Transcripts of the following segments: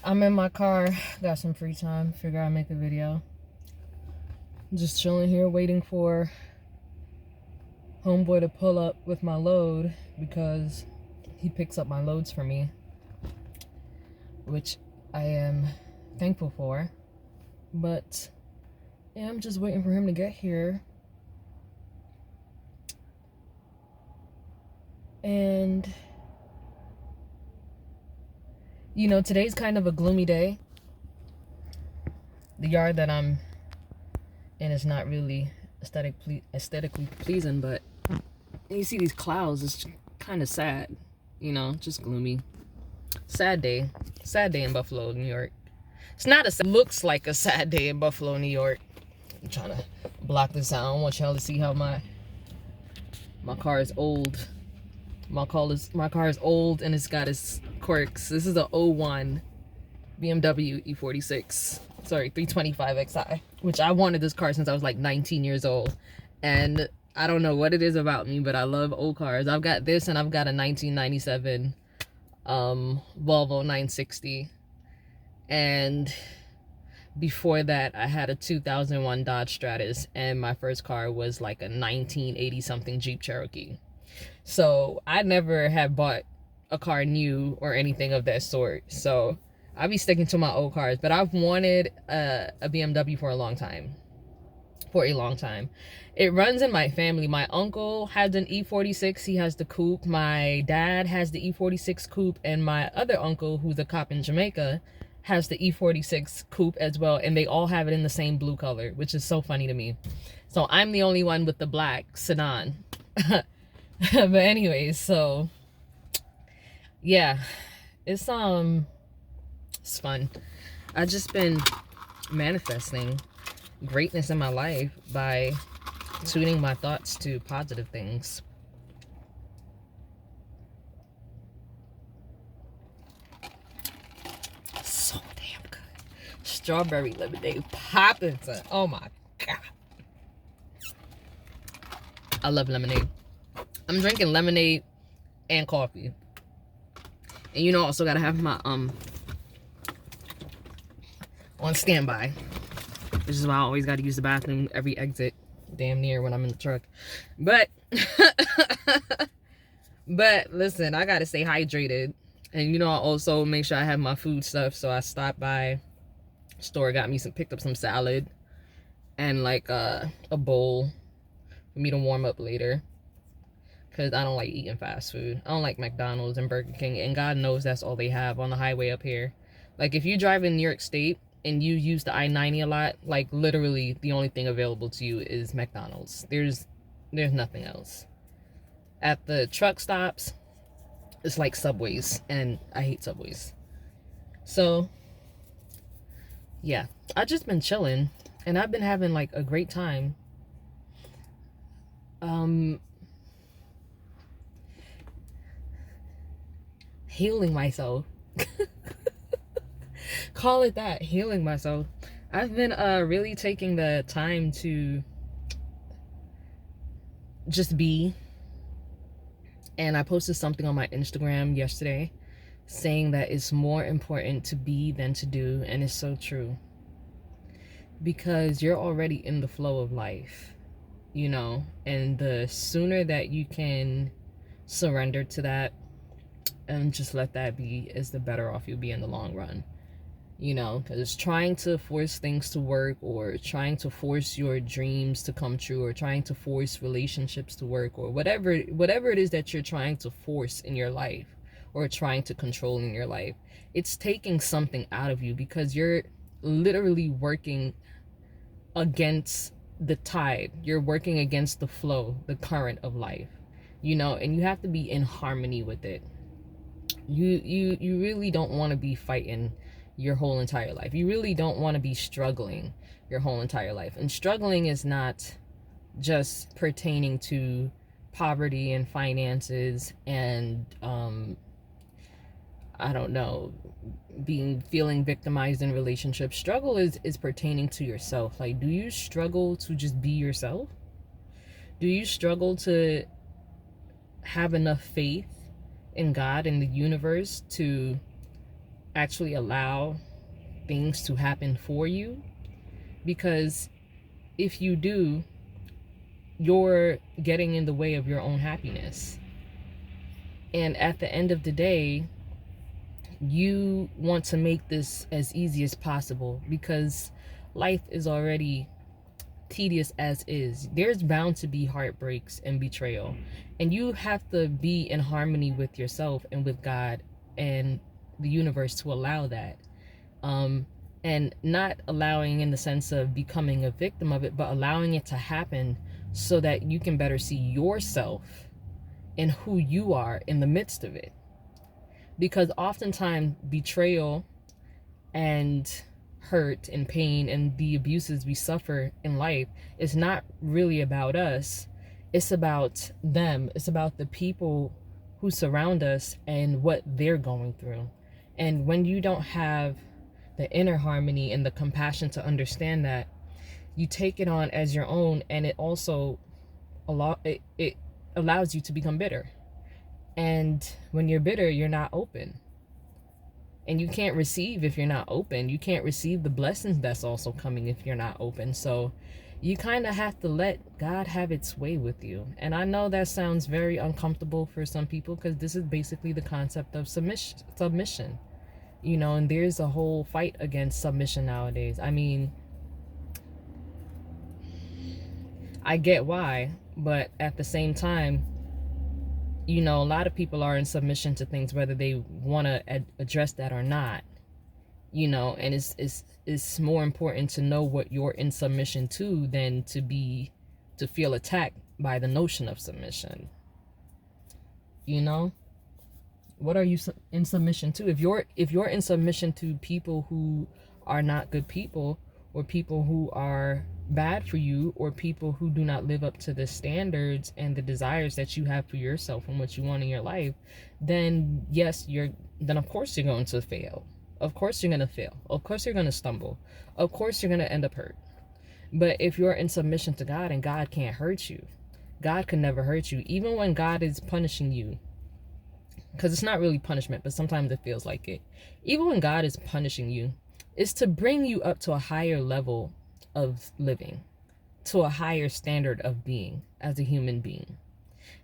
I'm in my car, got some free time, figure I'd make a video. Just chilling here waiting for homeboy to pull up with my load because he picks up my loads for me, which I am thankful for. But yeah, I'm just waiting for him to get here. And you know, today's kind of a gloomy day. The yard that I'm in is not really aesthetically pleasing, but you see these clouds, it's kind of sad, you know, just gloomy. Sad day in Buffalo, New York. It's not a, looks like a sad day in Buffalo, New York. I'm trying to block this out. I don't want y'all to see how my car is old. My car is old and it's got its quirks. This is a '01 BMW E46. Sorry, 325xi, which I wanted this car since I was like 19 years old. And I don't know what it is about me, but I love old cars. I've got this and I've got a 1997 Volvo 960. And before that, I had a 2001 Dodge Stratus, and my first car was like a 1980 something Jeep Cherokee. So I never have bought a car new or anything of that sort. So I'll be sticking to my old cars, but I've wanted a BMW for a long time. It runs in my family. My uncle has an E46. He has the coupe. My dad has the E46 coupe, and my other uncle, who's a cop in Jamaica, has the E46 coupe as well, and they all have it in the same blue color, which is so funny to me. So I'm the only one with the black sedan. But anyways, so yeah, it's fun. I've just been manifesting greatness in my life by tuning my thoughts to positive things. So damn good. Strawberry lemonade popping. Oh my god, I love lemonade. I'm drinking lemonade and coffee. And you know, I also gotta have my on standby. Which is why I always gotta use the bathroom every exit, damn near, when I'm in the truck. But but listen, I gotta stay hydrated. And you know, I also make sure I have my food stuff. So I stopped by store, picked up some salad and like a bowl for me to warm up later. Because I don't like eating fast food. I don't like McDonald's and Burger King. And God knows that's all they have on the highway up here. Like, if you drive in New York State and you use the I-90 a lot, like, literally the only thing available to you is McDonald's. There's nothing else. At the truck stops, it's like Subways. And I hate Subways. So, yeah. I've just been chilling. And I've been having, like, a great time. Healing myself. Call it that, healing myself. I've been really taking the time to just be. And I posted something on my Instagram yesterday saying that it's more important to be than to do, and it's so true. Because you're already in the flow of life, you know, and the sooner that you can surrender to that and just let that be, is the better off you'll be in the long run. You know, because trying to force things to work, or trying to force your dreams to come true, or trying to force relationships to work, or whatever it is that you're trying to force in your life or trying to control in your life, it's taking something out of you, because you're literally working against the tide. You're working against the flow, the current of life, you know, and you have to be in harmony with it. You really don't want to be fighting your whole entire life. You really don't want to be struggling your whole entire life. And struggling is not just pertaining to poverty and finances and I don't know, feeling victimized in relationships. Struggle is pertaining to yourself. Like, do you struggle to just be yourself? Do you struggle to have enough faith in God and the universe to actually allow things to happen for you, because if you do, you're getting in the way of your own happiness. And at the end of the day, you want to make this as easy as possible, because life is already tedious as is. There's bound to be heartbreaks and betrayal, and you have to be in harmony with yourself and with God and the universe to allow that, and not allowing in the sense of becoming a victim of it, but allowing it to happen so that you can better see yourself and who you are in the midst of it. Because oftentimes betrayal and hurt and pain and the abuses we suffer in life is not really about us. It's about them. It's about the people who surround us and what they're going through. And when you don't have the inner harmony and the compassion to understand that, you take it on as your own, and it also it allows you to become bitter. And when you're bitter, you're not open. And you can't receive if you're not open. You can't receive the blessings that's also coming if you're not open. So you kind of have to let God have its way with you. And I know that sounds very uncomfortable for some people, because this is basically the concept of submission. You know, and there's a whole fight against submission nowadays. I mean, I get why, but at the same time, you know, a lot of people are in submission to things, whether they want to address that or not, you know, and it's more important to know what you're in submission to than to feel attacked by the notion of submission. You know, what are you in submission to? If you're in submission to people who are not good people, or people who are bad for you, or people who do not live up to the standards and the desires that you have for yourself and what you want in your life, then yes, then of course you're going to fail. Of course you're going to fail. Of course you're going to stumble. Of course you're going to end up hurt. But if you're in submission to God, and God can't hurt you, God can never hurt you. Even when God is punishing you, because it's not really punishment, but sometimes it feels like it. Even when God is punishing you, it's to bring you up to a higher level of living, to a higher standard of being as a human being.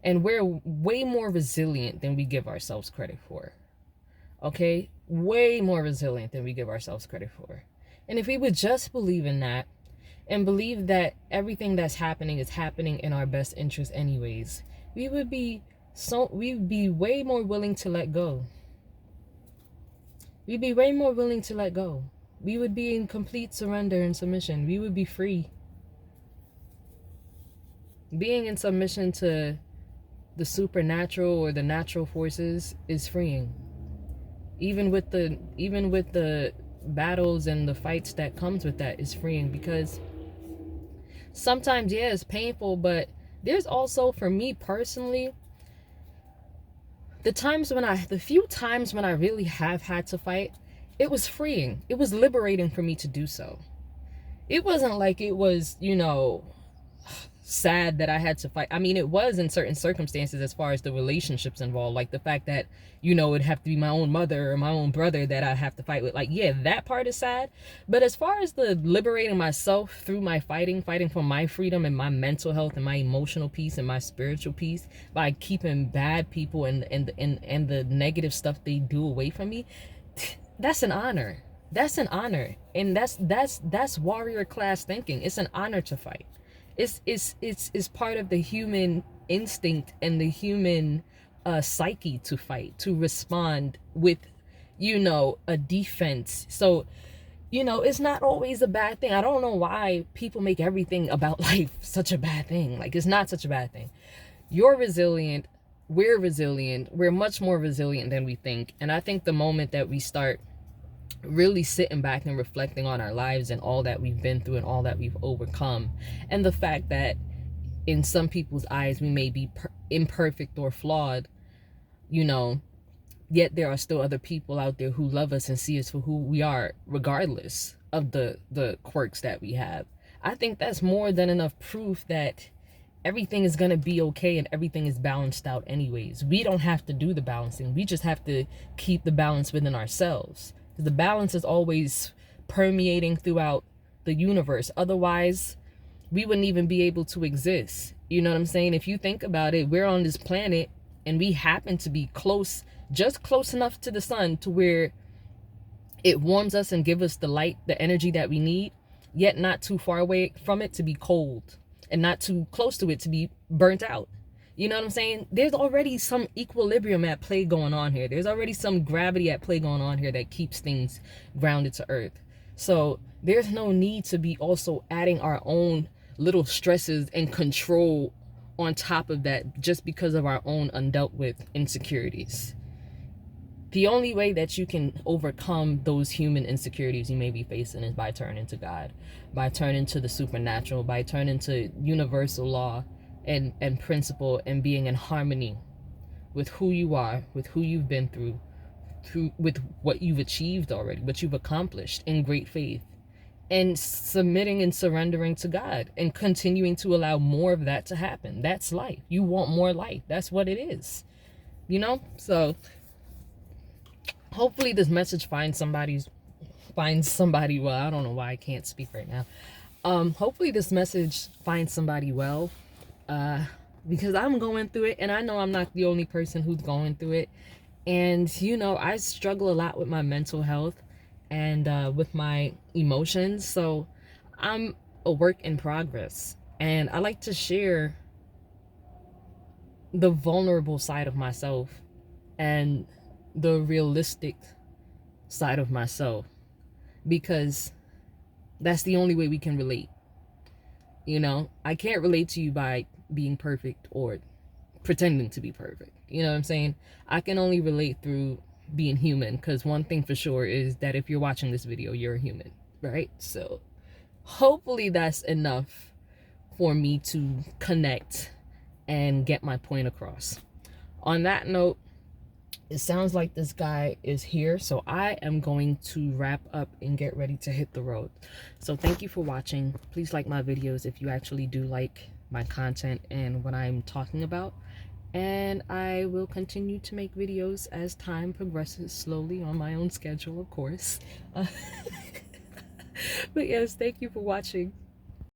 And we're way more resilient than we give ourselves credit for. Okay? Way more resilient than we give ourselves credit for. And if we would just believe in that, and believe that everything that's happening is happening in our best interest anyways, we'd be way more willing to let go. We'd be way more willing to let go. We would be in complete surrender and submission. We would be free. Being in submission to the supernatural or the natural forces is freeing. Even with the battles and the fights that comes with that is freeing, because sometimes, yeah, it's painful, but there's also, for me personally, the few times when I really have had to fight, it was freeing. It was liberating for me to do so. It wasn't like it was, you know, sad that I had to fight. I mean, it was in certain circumstances as far as the relationships involved, like the fact that, you know, it'd have to be my own mother or my own brother that I have to fight with. Like, yeah, that part is sad. But as far as the liberating myself through my fighting for my freedom and my mental health and my emotional peace and my spiritual peace by keeping bad people and the negative stuff they do away from me, that's an honor. That's an honor. And that's warrior class thinking. It's an honor to fight. It's part of the human instinct and the human psyche to fight, to respond with, you know, a defense. So, you know, it's not always a bad thing. I don't know why people make everything about life such a bad thing. Like, it's not such a bad thing. You're resilient. We're resilient. We're much more resilient than we think. And I think the moment that we start really sitting back and reflecting on our lives and all that we've been through and all that we've overcome, and the fact that in some people's eyes we may be imperfect or flawed, you know, yet there are still other people out there who love us and see us for who we are, regardless of the quirks that we have. I think that's more than enough proof that everything is going to be okay and everything is balanced out anyways. We don't have to do the balancing. We just have to keep the balance within ourselves. The balance is always permeating throughout the universe. Otherwise, we wouldn't even be able to exist. You know what I'm saying? If you think about it, we're on this planet and we happen to be close, just close enough to the sun to where it warms us and gives us the light, the energy that we need, yet not too far away from it to be cold, and not too close to it to be burnt out. You know what I'm saying? There's already some equilibrium at play going on here. There's already some gravity at play going on here that keeps things grounded to earth. So there's no need to be also adding our own little stresses and control on top of that just because of our own undealt with insecurities. The only way that you can overcome those human insecurities you may be facing is by turning to God, by turning to the supernatural, by turning to universal law and principle, and being in harmony with who you are, with who you've been through with what you've achieved already, what you've accomplished in great faith, and submitting and surrendering to God and continuing to allow more of that to happen. That's life. You want more life. That's what it is. You know? So hopefully this message finds somebody well. I don't know why I can't speak right now. Hopefully this message finds somebody well, because I'm going through it, and I know I'm not the only person who's going through it. And you know, I struggle a lot with my mental health and with my emotions, so I'm a work in progress, and I like to share the vulnerable side of myself and the realistic side of myself, because that's the only way we can relate. You know, I can't relate to you by being perfect or pretending to be perfect. You know what I'm saying? I can only relate through being human, because one thing for sure is that if you're watching this video, you're a human, right? So hopefully that's enough for me to connect and get my point across. On that note, it sounds like this guy is here, so I am going to wrap up and get ready to hit the road. So thank you for watching. Please like my videos if you actually do like my content and what I'm talking about. And I will continue to make videos as time progresses, slowly on my own schedule, of course. But yes, thank you for watching.